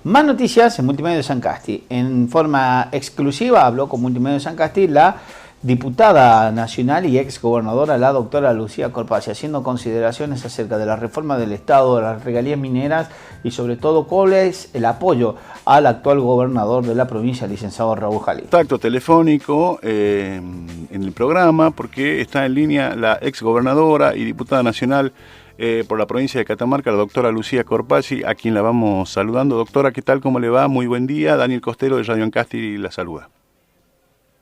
Más noticias en Multimedia de San Casti. En forma exclusiva habló con Multimedia de San Casti la diputada nacional y ex gobernadora, la doctora Lucía Corpazzi, haciendo consideraciones acerca de la reforma del Estado, de las regalías mineras y sobre todo cuál es el apoyo al actual gobernador de la provincia, licenciado Raúl Jalí. Contacto telefónico en el programa porque está en línea la ex gobernadora y diputada nacional por la provincia de Catamarca, la doctora Lucía Corpazzi, a quien la vamos saludando. Doctora, ¿qué tal? ¿Cómo le va? Muy buen día. Daniel Costero de Radio Ancasti la saluda.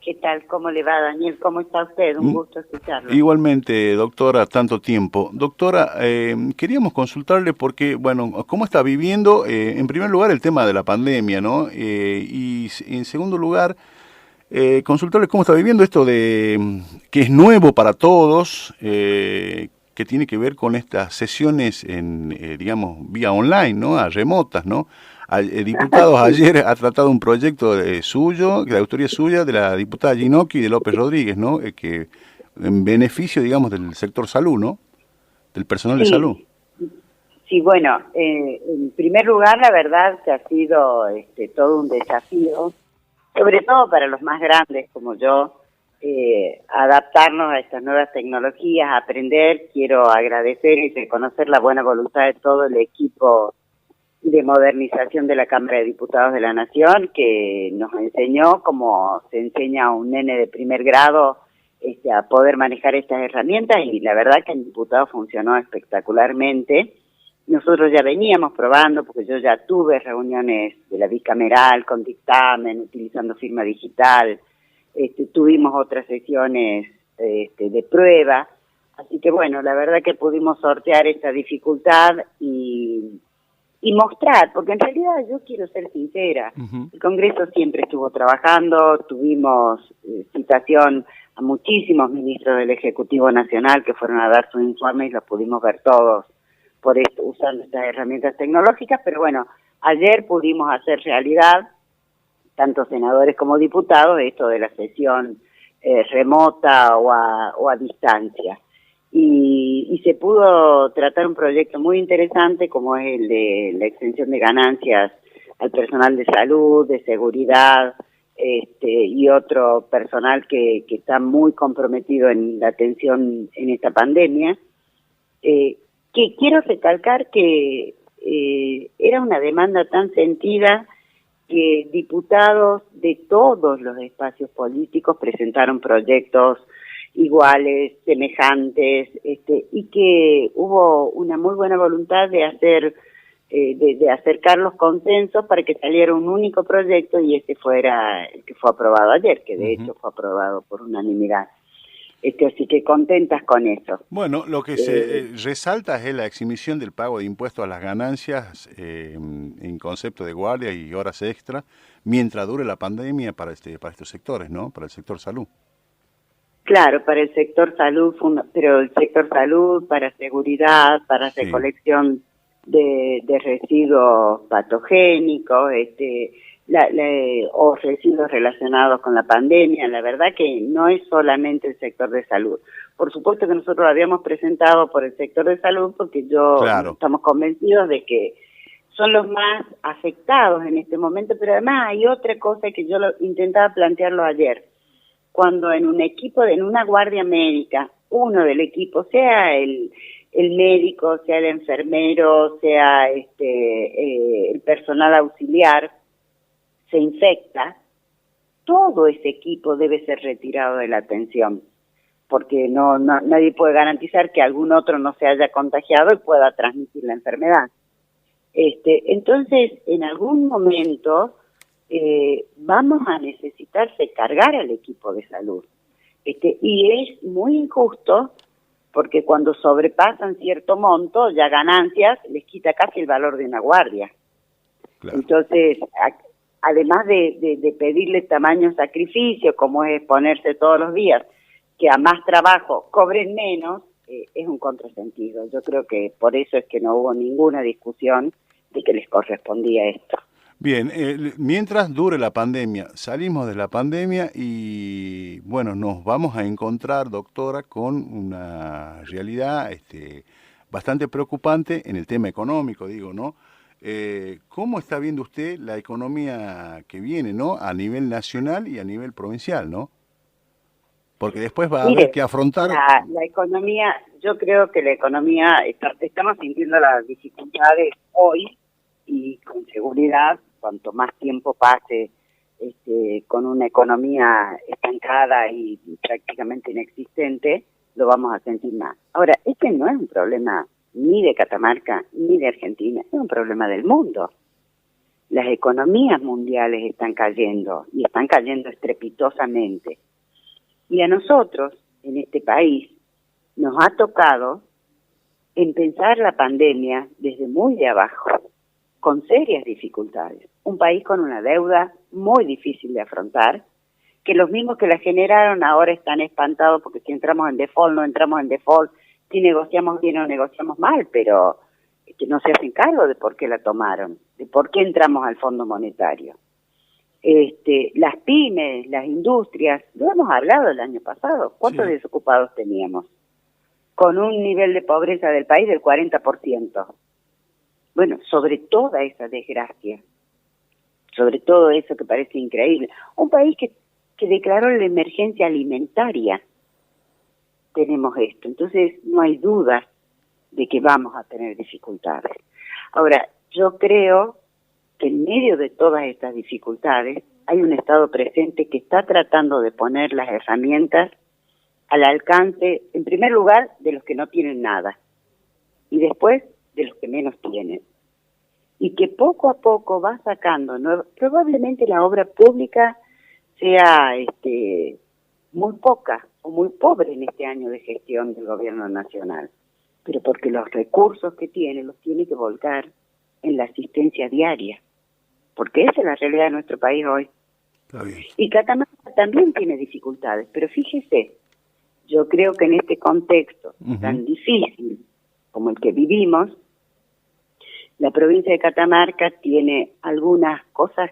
¿Qué tal? ¿Cómo le va, Daniel? ¿Cómo está usted? Un gusto escucharlo. Igualmente, doctora, tanto tiempo. Doctora, queríamos consultarle porque, bueno, ¿cómo está viviendo, en primer lugar, el tema de la pandemia, ¿no? Y en segundo lugar, consultarle cómo está viviendo esto de que es nuevo para todos, que tiene que ver con estas sesiones en, digamos, vía online, ¿no? A remotas, ¿no? Diputados, ayer ha tratado un proyecto suyo, de autoría suya, de la diputada Ginocchi y de López Rodríguez, ¿no? Que en beneficio, digamos, del sector salud, ¿no? Del personal de salud. Sí, bueno, en primer lugar, la verdad que ha sido todo un desafío, sobre todo para los más grandes como yo, adaptarnos a estas nuevas tecnologías, aprender. Quiero agradecer y reconocer la buena voluntad de todo el equipo de modernización de la Cámara de Diputados de la Nación, que nos enseñó, como se enseña a un nene de primer grado, a poder manejar estas herramientas, y la verdad que el diputado funcionó espectacularmente. Nosotros ya veníamos probando, porque yo ya tuve reuniones de la bicameral con dictamen, utilizando firma digital, tuvimos otras sesiones de prueba, así que bueno, la verdad que pudimos sortear esta dificultad y mostrar, porque en realidad yo quiero ser sincera, el Congreso siempre estuvo trabajando, tuvimos citación a muchísimos ministros del Ejecutivo Nacional que fueron a dar sus informes y los pudimos ver todos por esto, usando estas herramientas tecnológicas, pero bueno, ayer pudimos hacer realidad, tanto senadores como diputados, esto de la sesión remota o a distancia. Y se pudo tratar un proyecto muy interesante como es el de la exención de ganancias al personal de salud, de seguridad, y otro personal que está muy comprometido en la atención en esta pandemia. Que quiero recalcar que era una demanda tan sentida que diputados de todos los espacios políticos presentaron proyectos iguales, semejantes, y que hubo una muy buena voluntad de hacer, de acercar los consensos para que saliera un único proyecto, y ese fuera el que fue aprobado ayer, que de hecho fue aprobado por unanimidad. Así que contentas con eso. Bueno, lo que se resalta es la exhibición del pago de impuestos a las ganancias en concepto de guardia y horas extra, mientras dure la pandemia para estos sectores, ¿no? Para el sector salud. Claro, para el sector salud, pero el sector salud, para seguridad, para recolección de residuos patogénicos, o residuos relacionados con la pandemia. La verdad que no es solamente el sector de salud. Por supuesto que nosotros lo habíamos presentado por el sector de salud porque estamos convencidos de que son los más afectados en este momento, pero además hay otra cosa que yo intentaba plantearlo ayer. Cuando en un equipo, en una guardia médica, uno del equipo, sea el médico, sea el enfermero, sea el personal auxiliar, se infecta, todo ese equipo debe ser retirado de la atención, porque nadie puede garantizar que algún otro no se haya contagiado y pueda transmitir la enfermedad. Entonces, en algún momento vamos a necesitar recargar al equipo de salud. Y es muy injusto porque cuando sobrepasan cierto monto, ya ganancias, les quita casi el valor de una guardia. Claro. Entonces, además de pedirle tamaño sacrificio, como es exponerse todos los días, que a más trabajo cobren menos, es un contrasentido. Yo creo que por eso es que no hubo ninguna discusión de que les correspondía esto. Bien, mientras dure la pandemia, salimos de la pandemia y, bueno, nos vamos a encontrar, doctora, con una realidad bastante preocupante en el tema económico, digo, ¿no? ¿cómo está viendo usted la economía que viene, ¿no? A nivel nacional y a nivel provincial, ¿no? Porque después va a haber Mire, que afrontar... la economía, yo creo que la economía, estamos sintiendo las dificultades hoy y con seguridad, cuanto más tiempo pase con una economía estancada y prácticamente inexistente, lo vamos a sentir más. Ahora, este no es un problema ni de Catamarca ni de Argentina, es un problema del mundo. Las economías mundiales están cayendo y están cayendo estrepitosamente. Y a nosotros, en este país, nos ha tocado empezar la pandemia desde muy de abajo, con serias dificultades. Un país con una deuda muy difícil de afrontar, que los mismos que la generaron ahora están espantados porque si entramos en default, no entramos en default, si negociamos bien o negociamos mal, pero que no se hacen cargo de por qué la tomaron, de por qué entramos al Fondo Monetario. Las pymes, las industrias, lo hemos hablado el año pasado, ¿cuántos desocupados teníamos? Con un nivel de pobreza del país del 40%. Bueno, sobre toda esa desgracia, sobre todo eso que parece increíble, un país que declaró la emergencia alimentaria, tenemos esto. Entonces, no hay duda de que vamos a tener dificultades. Ahora, yo creo que en medio de todas estas dificultades hay un Estado presente que está tratando de poner las herramientas al alcance, en primer lugar, de los que no tienen nada y después de los que menos tienen. Y que poco a poco va sacando, probablemente la obra pública sea muy poca o muy pobre en este año de gestión del gobierno nacional, pero porque los recursos que tiene los tiene que volcar en la asistencia diaria, porque esa es la realidad de nuestro país hoy. Está bien. Y Catamarca también tiene dificultades, pero fíjese, yo creo que en este contexto tan difícil como el que vivimos, la provincia de Catamarca tiene algunas cosas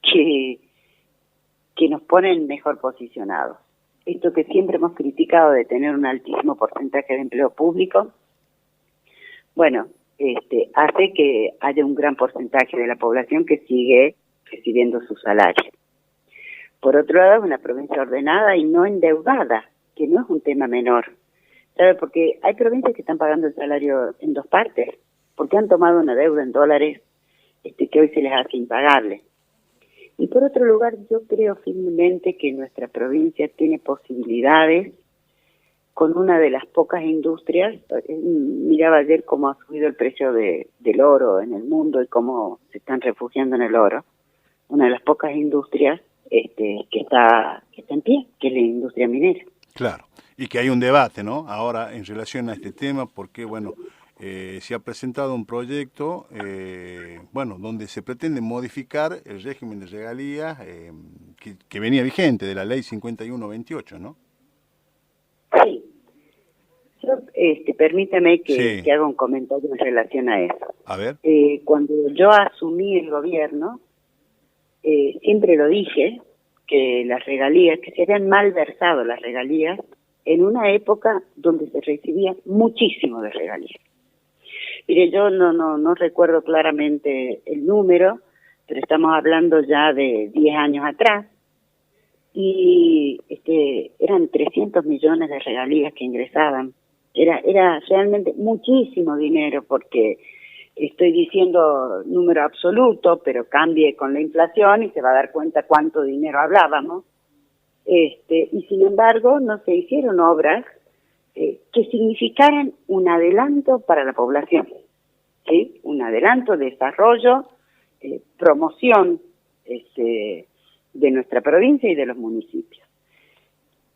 que nos ponen mejor posicionados. Esto que siempre hemos criticado de tener un altísimo porcentaje de empleo público, bueno, hace que haya un gran porcentaje de la población que sigue recibiendo su salario. Por otro lado, es una provincia ordenada y no endeudada, que no es un tema menor. ¿Sabe? Porque hay provincias que están pagando el salario en dos partes, porque han tomado una deuda en dólares que hoy se les hace impagable. Y por otro lugar, yo creo firmemente que nuestra provincia tiene posibilidades con una de las pocas industrias. Miraba ayer cómo ha subido el precio del oro en el mundo y cómo se están refugiando en el oro. Una de las pocas industrias que está en pie, que es la industria minera. Claro, y que hay un debate, ¿no? Ahora en relación a este tema, porque, bueno, se ha presentado un proyecto, donde se pretende modificar el régimen de regalías que venía vigente de la ley 5128, ¿no? Sí. Yo, permítame que haga un comentario en relación a eso. A ver. Cuando yo asumí el gobierno, siempre lo dije, que las regalías, que se habían malversado las regalías en una época donde se recibía muchísimo de regalías. Mire, yo no recuerdo claramente el número, pero estamos hablando ya de 10 años atrás, y eran 300 millones de regalías que ingresaban. Era realmente muchísimo dinero, porque estoy diciendo número absoluto, pero cambie con la inflación y se va a dar cuenta cuánto dinero hablábamos. Y sin embargo no se hicieron obras que significaran un adelanto para la población, ¿sí? Un adelanto, desarrollo, promoción de nuestra provincia y de los municipios.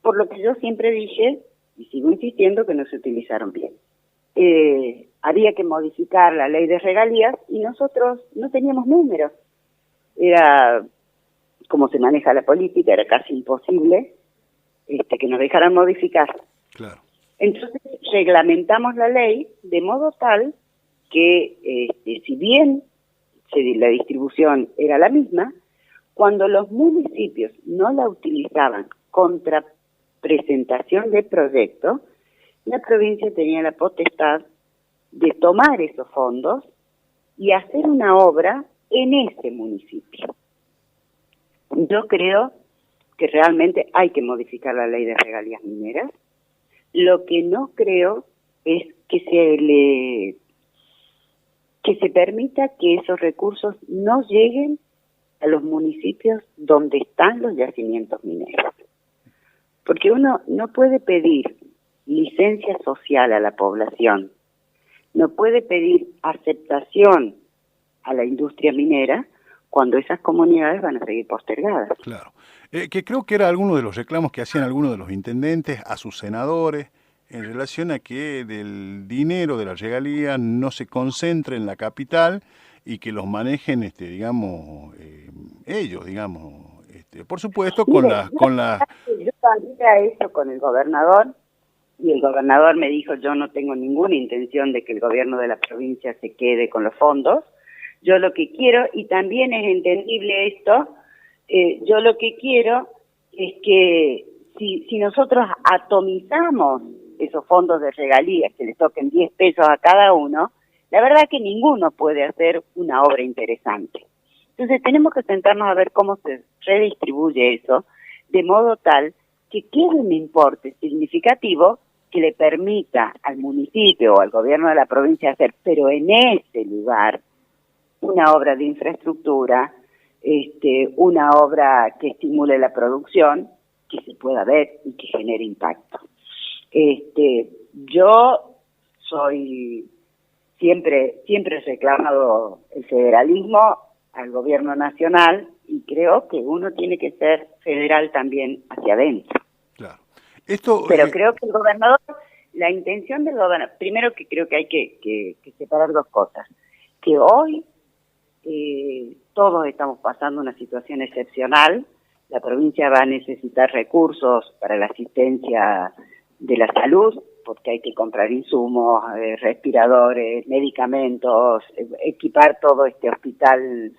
Por lo que yo siempre dije, y sigo insistiendo, que no se utilizaron bien. Había que modificar la ley de regalías y nosotros no teníamos números. Era, como se maneja la política, era casi imposible que nos dejaran modificar. Claro. Entonces reglamentamos la ley de modo tal que, si bien la distribución era la misma, cuando los municipios no la utilizaban contra presentación de proyectos, la provincia tenía la potestad de tomar esos fondos y hacer una obra en ese municipio. Yo creo que realmente hay que modificar la ley de regalías mineras. Lo que no creo es que se permita que esos recursos no lleguen a los municipios donde están los yacimientos mineros. Porque uno no puede pedir licencia social a la población, no puede pedir aceptación a la industria minera cuando esas comunidades van a seguir postergadas. Claro. Que creo que era alguno de los reclamos que hacían algunos de los intendentes a sus senadores en relación a que del dinero de la regalía no se concentre en la capital y que los manejen, digamos, ellos, digamos, por supuesto, Mire, con la... Yo sabía eso con el gobernador, y el gobernador me dijo, yo no tengo ninguna intención de que el gobierno de la provincia se quede con los fondos. Yo lo que quiero, y también es entendible esto, yo lo que quiero es que si nosotros atomizamos esos fondos de regalías, que les toquen 10 pesos a cada uno, la verdad que ninguno puede hacer una obra interesante. Entonces tenemos que sentarnos a ver cómo se redistribuye eso, de modo tal que quede un importe significativo que le permita al municipio o al gobierno de la provincia hacer, pero en ese lugar, una obra de infraestructura, una obra que estimule la producción, que se pueda ver y que genere impacto. Yo siempre he reclamado el federalismo al gobierno nacional y creo que uno tiene que ser federal también hacia adentro. Claro. Pero creo que el gobernador, la intención del gobernador, primero que creo que hay que separar dos cosas, que hoy todos estamos pasando una situación excepcional, la provincia va a necesitar recursos para la asistencia de la salud, porque hay que comprar insumos, respiradores, medicamentos, equipar todo este hospital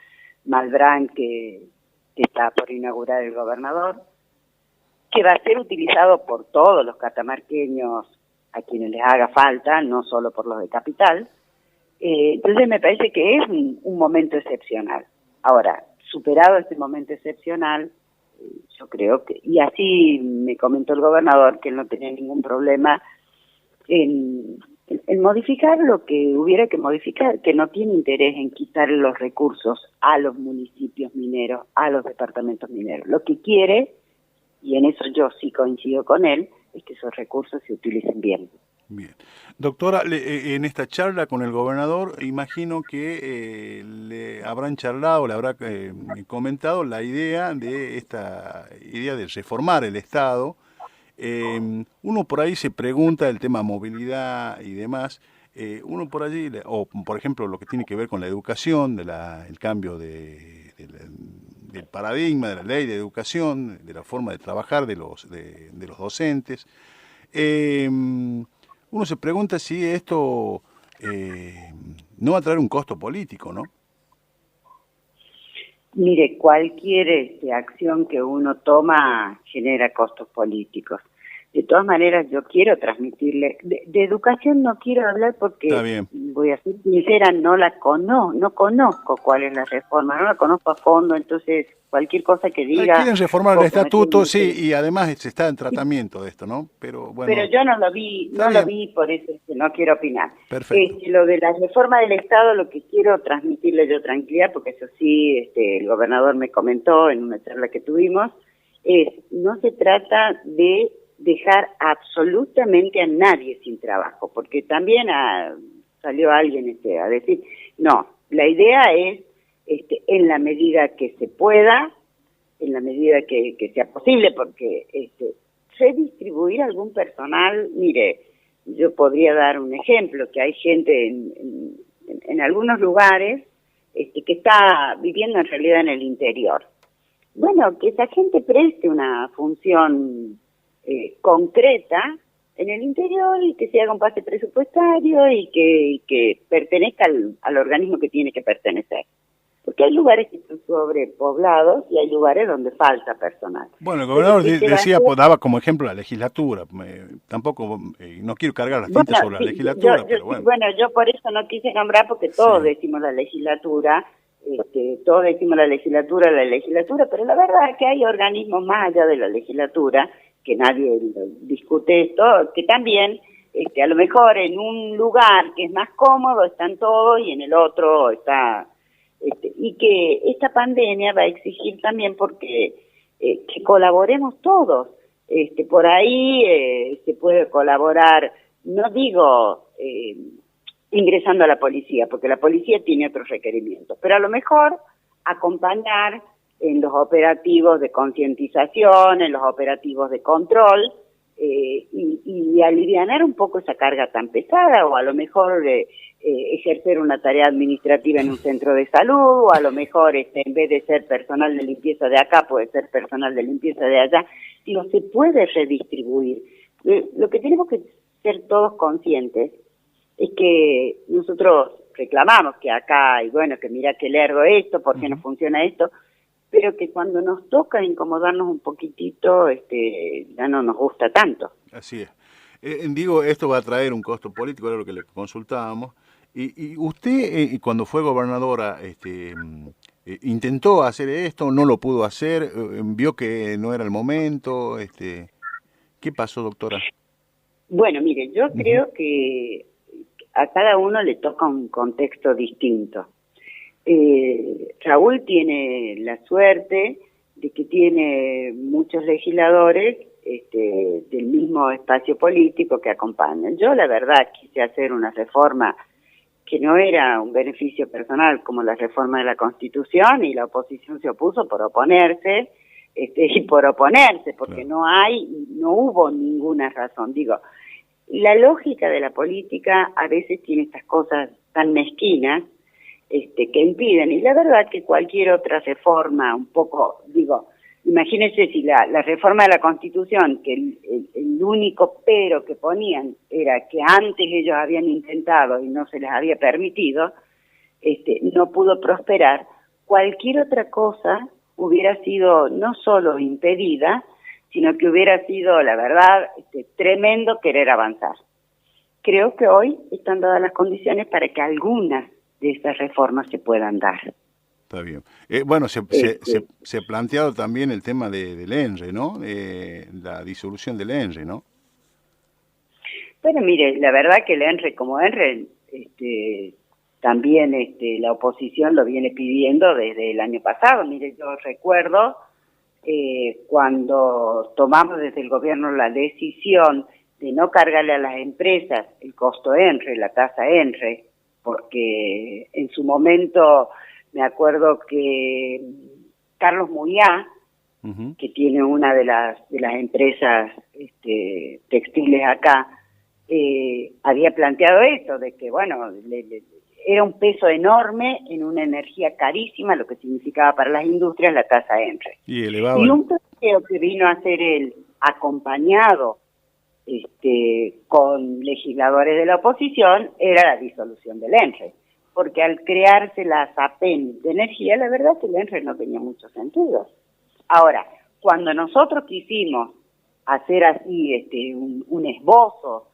Malbrán que está por inaugurar el gobernador, que va a ser utilizado por todos los catamarqueños a quienes les haga falta, no solo por los de capital. Entonces me parece que es un momento excepcional. Ahora, superado este momento excepcional, yo creo que, y así me comentó el gobernador, que él no tenía ningún problema en modificar lo que hubiera que modificar, que no tiene interés en quitar los recursos a los municipios mineros, a los departamentos mineros. Lo que quiere, y en eso yo sí coincido con él, es que esos recursos se utilicen bien. Bien. Doctora, en esta charla con el gobernador, imagino que le habrán charlado, le habrá comentado la idea de reformar el Estado. Uno por ahí se pregunta el tema movilidad y demás. Uno por allí, o por ejemplo lo que tiene que ver con la educación, el cambio del paradigma, de la ley de educación, de la forma de trabajar de los docentes. Uno se pregunta si esto no va a traer un costo político, ¿no? Mire, cualquier acción que uno toma genera costos políticos. De todas maneras, yo quiero transmitirle... De educación no quiero hablar porque, voy a ser sincera, no conozco cuál es la reforma, no la conozco a fondo, entonces cualquier cosa que diga... Quieren reformar el estatuto, sí, y además se está en tratamiento de esto, ¿no? Pero bueno... Pero yo no lo vi, por eso es que no quiero opinar. Perfecto. Lo de la reforma del Estado, lo que quiero transmitirle yo tranquilidad, porque eso sí, el gobernador me comentó en una charla que tuvimos, no se trata de dejar absolutamente a nadie sin trabajo, porque también salió alguien a decir, no, la idea es, en la medida que se pueda, en la medida que sea posible, porque redistribuir algún personal, mire, yo podría dar un ejemplo, que hay gente en algunos lugares que está viviendo en realidad en el interior. Bueno, que esa gente preste una función concreta en el interior y que se haga un pase presupuestario y que pertenezca al organismo que tiene que pertenecer. Porque porque hay lugares que están sobrepoblados y hay lugares donde falta personal. Bueno, el gobernador Pero, decía, pues, daba como ejemplo la legislatura. Tampoco, no quiero cargar las tintas sobre la legislatura, pero bueno. Bueno, yo por eso no quise nombrar, porque todos decimos la legislatura, todos decimos la legislatura, pero la verdad es que hay organismos más allá de la legislatura, que nadie discute esto, que también, a lo mejor en un lugar que es más cómodo están todos y en el otro está... y que esta pandemia va a exigir también porque que colaboremos todos. Por ahí se puede colaborar, no digo ingresando a la policía, porque la policía tiene otros requerimientos, pero a lo mejor acompañar en los operativos de concientización, en los operativos de control, y alivianar un poco esa carga tan pesada, o a lo mejor ejercer una tarea administrativa en un centro de salud, o a lo mejor en vez de ser personal de limpieza de acá, puede ser personal de limpieza de allá. Digo, se puede redistribuir. Lo que tenemos que ser todos conscientes es que nosotros reclamamos que acá, y bueno, que mira qué lerdo esto, por qué no funciona esto, pero que cuando nos toca incomodarnos un poquitito, ya no nos gusta tanto. Así es. Digo, esto va a traer un costo político, era lo que le consultábamos. Y usted, cuando fue gobernadora, ¿intentó hacer esto? ¿No lo pudo hacer? ¿Vio que no era el momento? ¿Qué pasó, doctora? Bueno, mire, yo creo que a cada uno le toca un contexto distinto. Raúl tiene la suerte de que tiene muchos legisladores del mismo espacio político que acompañan. Yo, la verdad, quise hacer una reforma que no era un beneficio personal como la reforma de la Constitución, y la oposición se opuso por oponerse, y por oponerse, porque no hubo ninguna razón. Digo, la lógica de la política a veces tiene estas cosas tan mezquinas que impiden, y la verdad que cualquier otra reforma, un poco, digo, imagínense si la reforma de la Constitución, que el único pero que ponían era que antes ellos habían intentado y no se les había permitido, no pudo prosperar, cualquier otra cosa hubiera sido no solo impedida, sino que hubiera sido, la verdad, tremendo querer avanzar. Creo que hoy están dadas las condiciones para que algunas de estas reformas se puedan dar. Está bien. Bueno, se ha planteado también el tema del ENRE, ¿no? La disolución del ENRE, ¿no? Bueno, mire, la verdad que el ENRE como ENRE, también la oposición lo viene pidiendo desde el año pasado. Mire, yo recuerdo cuando tomamos desde el gobierno la decisión de no cargarle a las empresas el costo ENRE, la tasa ENRE, porque en su momento me acuerdo que Carlos Muriá, que tiene una de las empresas textiles acá, había planteado eso, de que bueno, era un peso enorme en una energía carísima, lo que significaba para las industrias la tasa ENRE. Y elevaba. Y un planteo que vino a hacer él, acompañado con legisladores de la oposición, era la disolución del ENRE, porque al crearse la SAPEN de energía, la verdad que el ENRE no tenía mucho sentido. Ahora, cuando nosotros quisimos hacer así un esbozo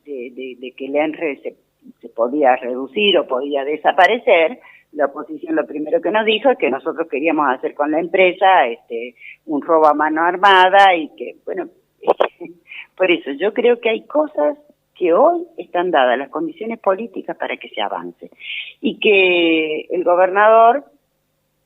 de que el ENRE se podía reducir o podía desaparecer, la oposición lo primero que nos dijo es que nosotros queríamos hacer con la empresa un robo a mano armada, y que, bueno, por eso yo creo que hay cosas que hoy están dadas las condiciones políticas para que se avance, y que el gobernador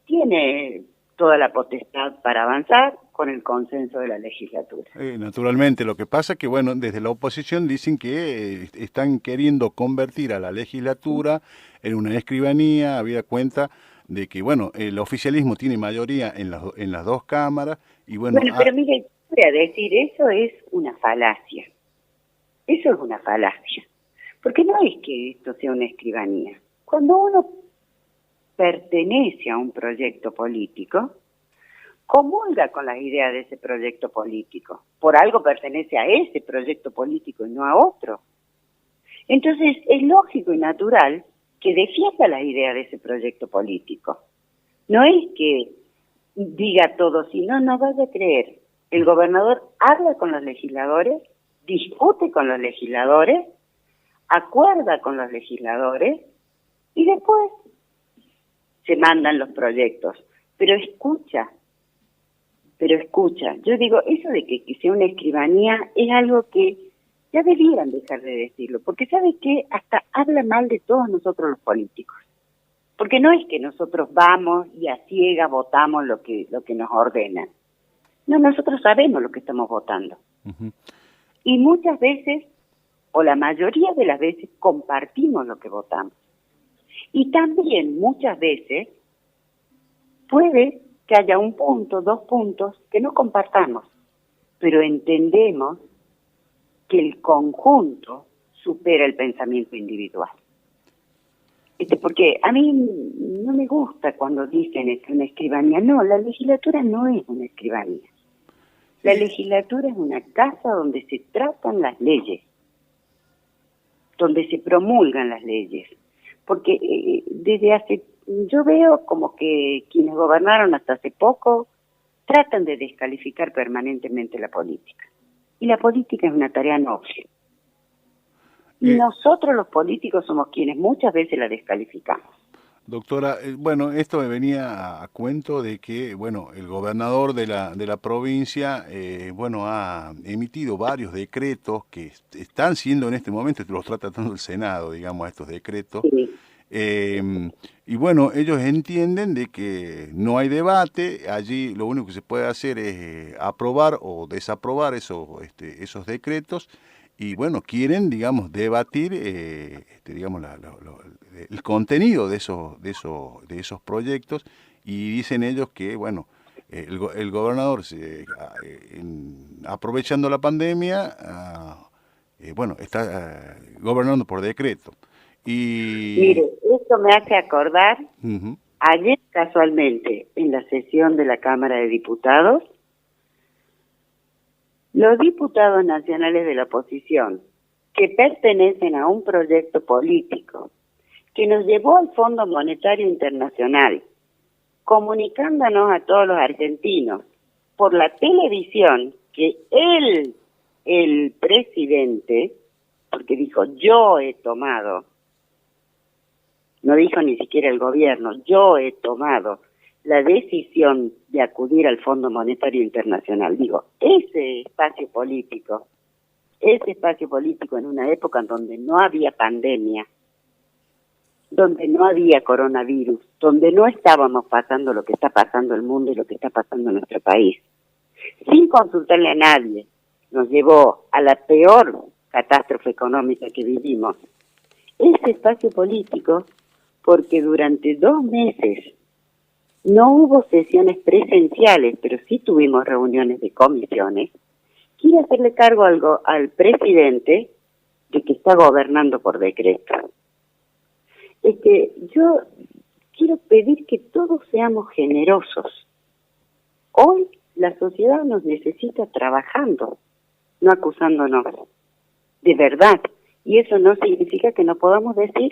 tiene toda la potestad para avanzar con el consenso de la legislatura. Naturalmente, lo que pasa es que, bueno, desde la oposición dicen que están queriendo convertir a la legislatura en una escribanía, habida cuenta de que, bueno, el oficialismo tiene mayoría en las dos cámaras, y bueno... pero mire, voy a decir, eso es una falacia. Eso es una falacia. Porque no es que esto sea una escribanía. Cuando uno pertenece a un proyecto político, comulga con las ideas de ese proyecto político. Por algo pertenece a ese proyecto político y no a otro. Entonces, es lógico y natural que defienda las ideas de ese proyecto político. No es que diga todo, sino no vaya a creer. El gobernador habla con los legisladores, discute con los legisladores, acuerda con los legisladores y después se mandan los proyectos. Pero escucha. Yo digo, eso de que sea una escribanía es algo que ya debieran dejar de decirlo, porque ¿sabe qué? Hasta habla mal de todos nosotros los políticos. Porque no es que nosotros vamos y a ciega votamos lo que nos ordenan. No, nosotros sabemos lo que estamos votando. Ujú. Y muchas veces, o la mayoría de las veces, compartimos lo que votamos. Y también muchas veces puede que haya un punto, 2 puntos que no compartamos, pero entendemos que el conjunto supera el pensamiento individual. Porque a mí no me gusta cuando dicen es una escribanía. No, la legislatura no es una escribanía. La legislatura es una casa donde se tratan las leyes, donde se promulgan las leyes. Porque yo veo como que quienes gobernaron hasta hace poco tratan de descalificar permanentemente la política. Y la política es una tarea noble. Y nosotros los políticos somos quienes muchas veces la descalificamos. Doctora, bueno, esto me venía a cuento de que, bueno, el gobernador de la provincia, bueno, ha emitido varios decretos que están siendo en este momento, los está tratando el Senado, digamos, a estos decretos. Sí. Y bueno, ellos entienden de que no hay debate, allí lo único que se puede hacer es aprobar o desaprobar esos decretos. Y bueno, quieren, digamos, debatir, digamos, el contenido de esos proyectos, y dicen ellos que, bueno, el gobernador, aprovechando la pandemia, bueno, está gobernando por decreto. Y Mire, esto me hace acordar, uh-huh. Ayer casualmente, en la sesión de la Cámara de Diputados, los diputados nacionales de la oposición, que pertenecen a un proyecto político que nos llevó al Fondo Monetario Internacional, comunicándonos a todos los argentinos por la televisión que el presidente, porque dijo, yo he tomado, no dijo ni siquiera el gobierno, yo he tomado la decisión de acudir al Fondo Monetario Internacional. Digo, ese espacio político en una época en donde no había pandemia, donde no había coronavirus, donde no estábamos pasando lo que está pasando el mundo y lo que está pasando en nuestro país, sin consultarle a nadie, nos llevó a la peor catástrofe económica que vivimos. Ese espacio político, porque durante 2 meses no hubo sesiones presenciales, pero sí tuvimos reuniones de comisiones, quiere hacerle cargo al presidente de que está gobernando por decreto. Yo quiero pedir que todos seamos generosos. Hoy la sociedad nos necesita trabajando, no acusándonos, de verdad. Y eso no significa que no podamos decir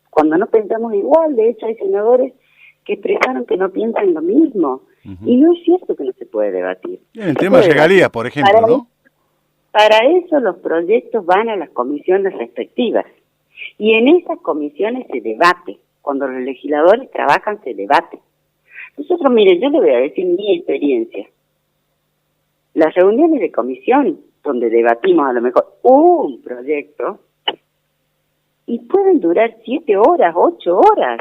cuando no pensamos igual. De hecho, hay senadores que expresaron que no piensan lo mismo. Uh-huh. Y no es cierto que no se puede debatir. En el tema de regalías, por ejemplo, ¿no? Para eso los proyectos van a las comisiones respectivas. Y en esas comisiones se debate. Cuando los legisladores trabajan, se debate. Nosotros, mire, yo le voy a decir mi experiencia. Las reuniones de comisión, donde debatimos a lo mejor un proyecto, y pueden durar 7 horas, 8 horas.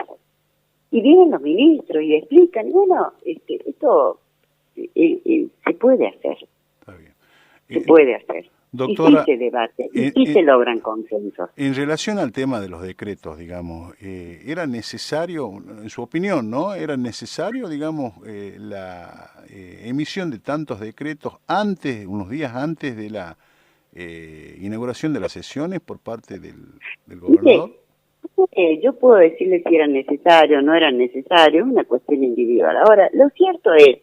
Y vienen los ministros y explican, y bueno, esto se puede hacer. Está bien. Se puede hacer. Doctora, y sí se debate, y sí se logran consensos. En relación al tema de los decretos, digamos, ¿era necesario, en su opinión, ¿no? ¿Era necesario, digamos, la emisión de tantos decretos unos días antes de la inauguración de las sesiones por parte del gobernador? Yo puedo decirle si era necesario o no era necesario, es una cuestión individual. Ahora, lo cierto es,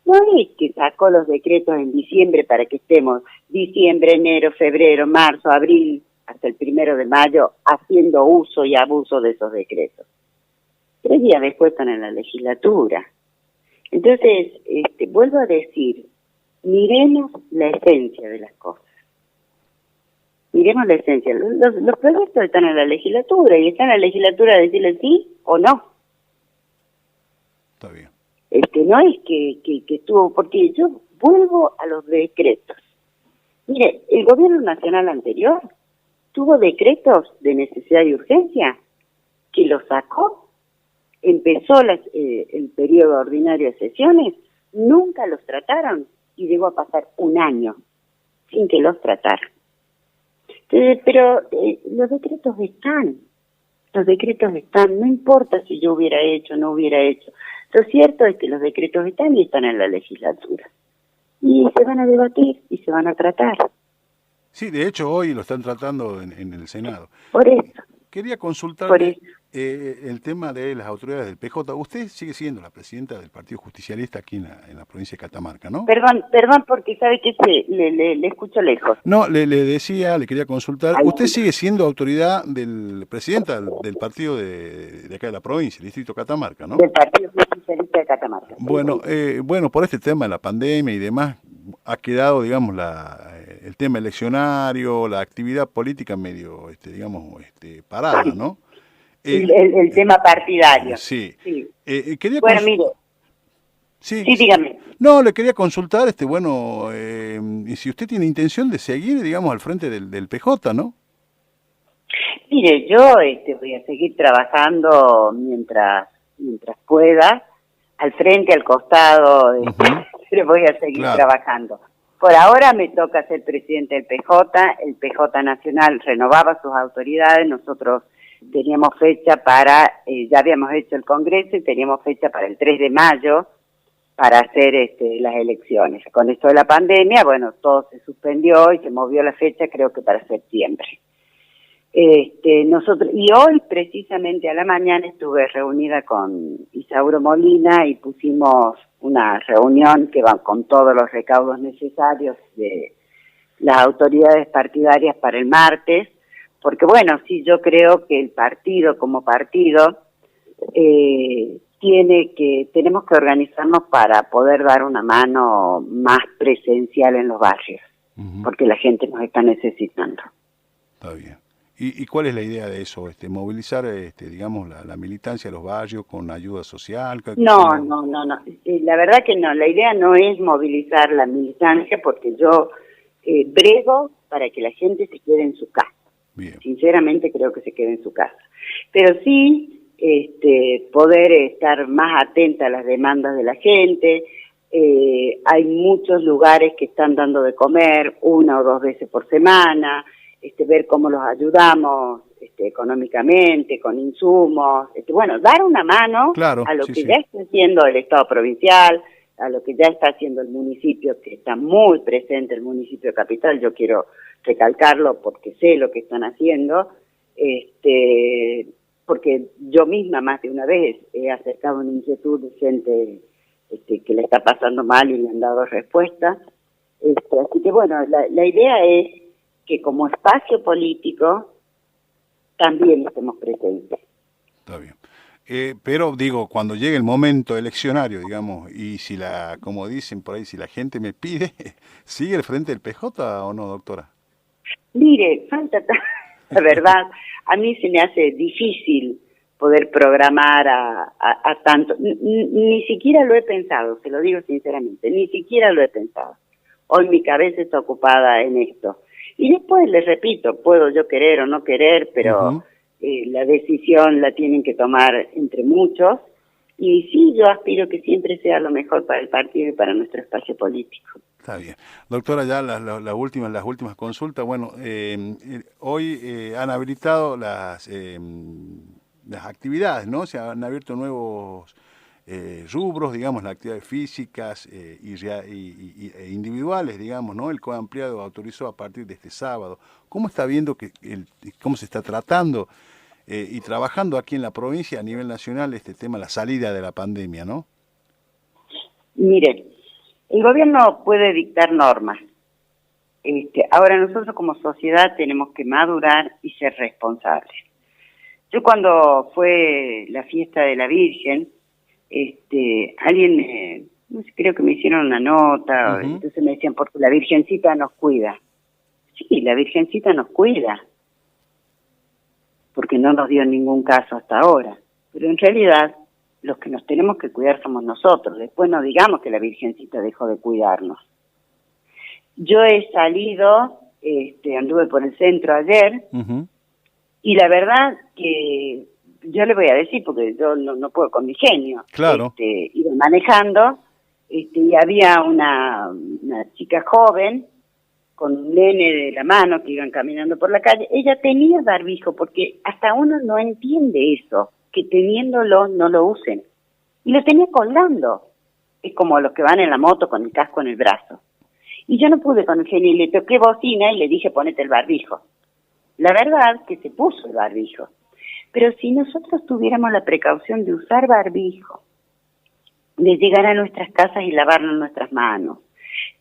no es que sacó los decretos en diciembre para que estemos diciembre, enero, febrero, marzo, abril, hasta el 1 de mayo, haciendo uso y abuso de esos decretos. 3 días después están en la legislatura. Entonces, vuelvo a decir, miremos la esencia de las cosas. Miremos la esencia. Los proyectos están en la legislatura y está en la legislatura decirle sí o no. Está bien. No es que estuvo, porque yo vuelvo a los decretos. Mire, el gobierno nacional anterior tuvo decretos de necesidad y urgencia que los sacó, empezó el periodo ordinario de sesiones, nunca los trataron y llegó a pasar un año sin que los trataran. Pero los decretos están, no importa si yo hubiera hecho o no hubiera hecho. Lo cierto es que los decretos están y están en la legislatura. Y se van a debatir y se van a tratar. Sí, de hecho hoy lo están tratando en el Senado. Por eso. Quería consultarle el tema de las autoridades del PJ. Usted sigue siendo la presidenta del Partido Justicialista aquí en la provincia de Catamarca, ¿no? Perdón, porque sabe que le escucho lejos. No, le quería consultar. Usted sigue siendo autoridad presidenta del partido de acá de la provincia, el distrito Catamarca, ¿no? Del Partido Justicialista de Catamarca. Bueno, por este tema de la pandemia y demás, ha quedado, digamos, el tema eleccionario, la actividad política medio, parada, ¿no? El tema partidario. Sí. Quería mire. Sí, dígame. No, le quería consultar, si usted tiene intención de seguir, digamos, al frente del PJ, ¿no? Mire, yo voy a seguir trabajando mientras pueda, al frente, al costado, pero voy a seguir trabajando. Por ahora me toca ser presidente del PJ, el PJ Nacional renovaba sus autoridades, nosotros teníamos fecha ya habíamos hecho el Congreso y teníamos fecha para el 3 de mayo para hacer las elecciones. Con esto de la pandemia, bueno, todo se suspendió y se movió la fecha, creo que para septiembre. Y hoy precisamente a la mañana estuve reunida con Isauro Molina y pusimos una reunión que va con todos los recaudos necesarios de las autoridades partidarias para el martes, porque bueno, sí, yo creo que el partido como partido tenemos que organizarnos para poder dar una mano más presencial en los barrios, porque la gente nos está necesitando. Está bien. ¿Y cuál es la idea de eso? Movilizar, digamos, la militancia de los barrios con ayuda social. No. La verdad que no. La idea no es movilizar la militancia porque yo brego para que la gente se quede en su casa. Bien. Sinceramente creo que se quede en su casa. Pero sí poder estar más atenta a las demandas de la gente. Hay muchos lugares que están dando de comer 1 o 2 veces por semana. Ver cómo los ayudamos económicamente, con insumos, dar una mano a lo que ya está haciendo el Estado provincial, a lo que ya está haciendo el municipio, que está muy presente el municipio capital, yo quiero recalcarlo porque sé lo que están haciendo, porque yo misma más de una vez he acercado una inquietud de gente que le está pasando mal y le han dado respuesta. Así que bueno, la idea es que como espacio político también estemos presentes. Está bien. Pero digo, cuando llegue el momento eleccionario, digamos, y como dicen por ahí, si la gente me pide, ¿sigue el frente del PJ o no, doctora? Mire, la verdad, a mí se me hace difícil poder programar a tanto. Ni siquiera lo he pensado, se lo digo sinceramente, ni siquiera lo he pensado. Hoy mi cabeza está ocupada en esto. Y después, les repito, puedo yo querer o no querer, pero la decisión la tienen que tomar entre muchos. Y sí, yo aspiro que siempre sea lo mejor para el partido y para nuestro espacio político. Está bien. Doctora, ya las últimas consultas. Bueno, hoy han habilitado las actividades, ¿no? Se han abierto nuevos rubros, digamos, las actividades físicas e individuales, digamos, ¿no? El COE ampliado autorizó a partir de este sábado. ¿Cómo está viendo cómo se está tratando y trabajando aquí en la provincia a nivel nacional este tema, la salida de la pandemia, ¿no? Mire, el gobierno puede dictar normas. Ahora nosotros como sociedad tenemos que madurar y ser responsables. Yo cuando fue la fiesta de la Virgen, alguien, no sé, creo que me hicieron una nota, entonces me decían, porque la Virgencita nos cuida. Sí, la Virgencita nos cuida, porque no nos dio ningún caso hasta ahora. Pero en realidad, los que nos tenemos que cuidar somos nosotros. Después no digamos que la Virgencita dejó de cuidarnos. Yo he salido, anduve por el centro ayer, y la verdad que yo le voy a decir, porque yo no puedo con mi genio. Claro. Iba manejando, y había una chica joven con un nene de la mano que iban caminando por la calle. Ella tenía barbijo, porque hasta uno no entiende eso, que teniéndolo no lo usen. Y lo tenía colgando. Es como los que van en la moto con el casco en el brazo. Y yo no pude con el genio, y le toqué bocina y le dije, ponete el barbijo. La verdad que se puso el barbijo. Pero si nosotros tuviéramos la precaución de usar barbijo, de llegar a nuestras casas y lavarnos nuestras manos,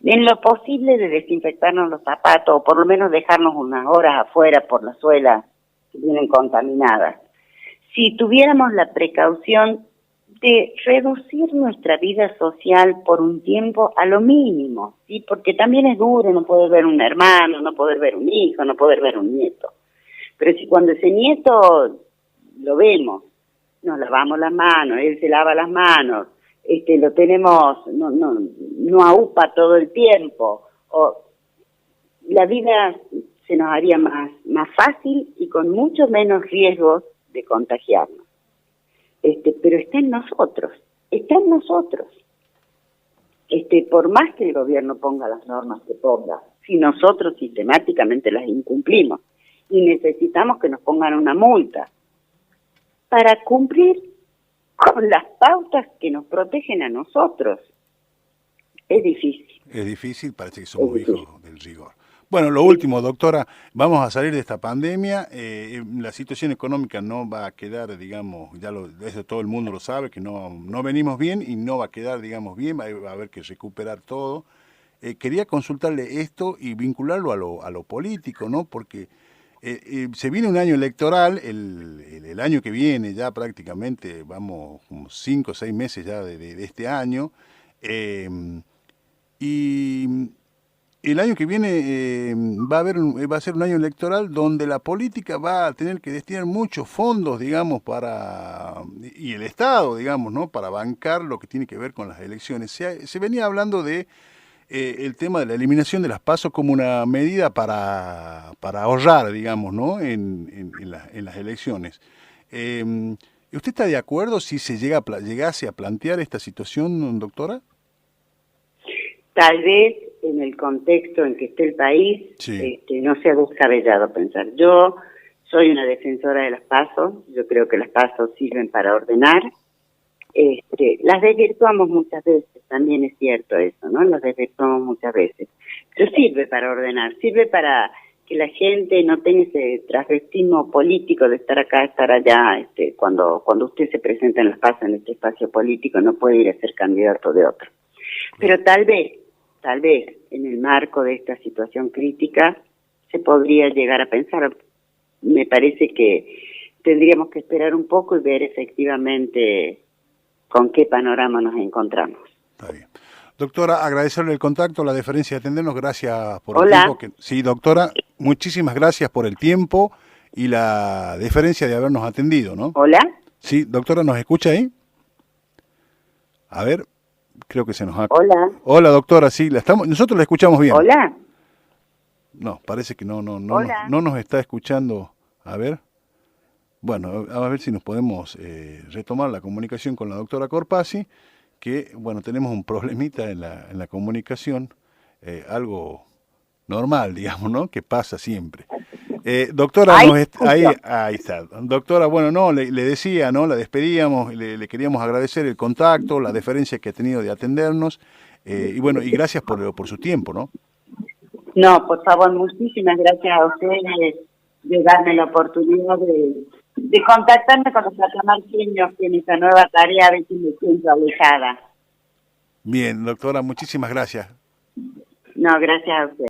en lo posible de desinfectarnos los zapatos, o por lo menos dejarnos unas horas afuera por la suela que vienen contaminadas. Si tuviéramos la precaución de reducir nuestra vida social por un tiempo a lo mínimo, ¿sí? Porque también es duro no poder ver un hermano, no poder ver un hijo, no poder ver un nieto. Pero si cuando ese nieto lo vemos, nos lavamos las manos, él se lava las manos, lo tenemos, no aupa todo el tiempo, o la vida se nos haría más fácil y con mucho menos riesgos de contagiarnos. Pero está en nosotros. Por más que el gobierno ponga las normas que ponga, si nosotros sistemáticamente las incumplimos y necesitamos que nos pongan una multa para cumplir con las pautas que nos protegen a nosotros, es difícil. Es difícil, parece que somos hijos del rigor. Bueno, lo último, doctora, vamos a salir de esta pandemia, la situación económica no va a quedar, digamos, eso todo el mundo lo sabe, que no venimos bien y no va a quedar, digamos, bien, va a haber que recuperar todo. Quería consultarle esto y vincularlo a lo político, ¿no? Porque se viene un año electoral, el año que viene ya prácticamente, vamos, como 5 o 6 meses ya de este año, y el año que viene va a ser un año electoral donde la política va a tener que destinar muchos fondos, digamos, y el Estado, digamos, ¿no? Para bancar lo que tiene que ver con las elecciones. Se venía hablando de el tema de la eliminación de las PASO como una medida para ahorrar, digamos, ¿no? En las elecciones. ¿Usted está de acuerdo si se llegase a plantear esta situación, doctora? Tal vez en el contexto en que esté el país, sí, no sea descabellado pensar. Yo soy una defensora de las PASO, yo creo que las PASO sirven para ordenar. Las desvirtuamos muchas veces, también es cierto eso, ¿no? Las desvirtuamos muchas veces. Pero sirve para ordenar, sirve para que la gente no tenga ese transvestismo político de estar acá, estar allá. Cuando usted se presenta en las PASO, en este espacio político, no puede ir a ser candidato de otro. Pero tal vez, en el marco de esta situación crítica, se podría llegar a pensar. Me parece que tendríamos que esperar un poco y ver efectivamente con qué panorama nos encontramos. Está bien. Doctora, agradecerle el contacto, la deferencia de atendernos. Gracias por el tiempo. Sí, doctora, muchísimas gracias por el tiempo y la deferencia de habernos atendido, ¿no? Hola. Sí, doctora, ¿nos escucha ahí? A ver. Creo que se nos ha... Hola. Hola, doctora, sí, nosotros la escuchamos bien. Hola. No, parece que no nos está escuchando. A ver. Bueno, a ver si nos podemos retomar la comunicación con la doctora Corpasi, que, bueno, tenemos un problemita en la comunicación, algo normal, digamos, ¿no? Que pasa siempre. Doctora, ahí está. Doctora, bueno, no, le decía, ¿no? La despedíamos, le queríamos agradecer el contacto, la deferencia que ha tenido de atendernos, y bueno, y gracias por su tiempo, ¿no? No, por favor, muchísimas gracias a ustedes de darme la oportunidad de contactarme con los catamarqueños en esta nueva tarea de que me siento alejada. Bien, doctora, muchísimas gracias. No, gracias a ustedes.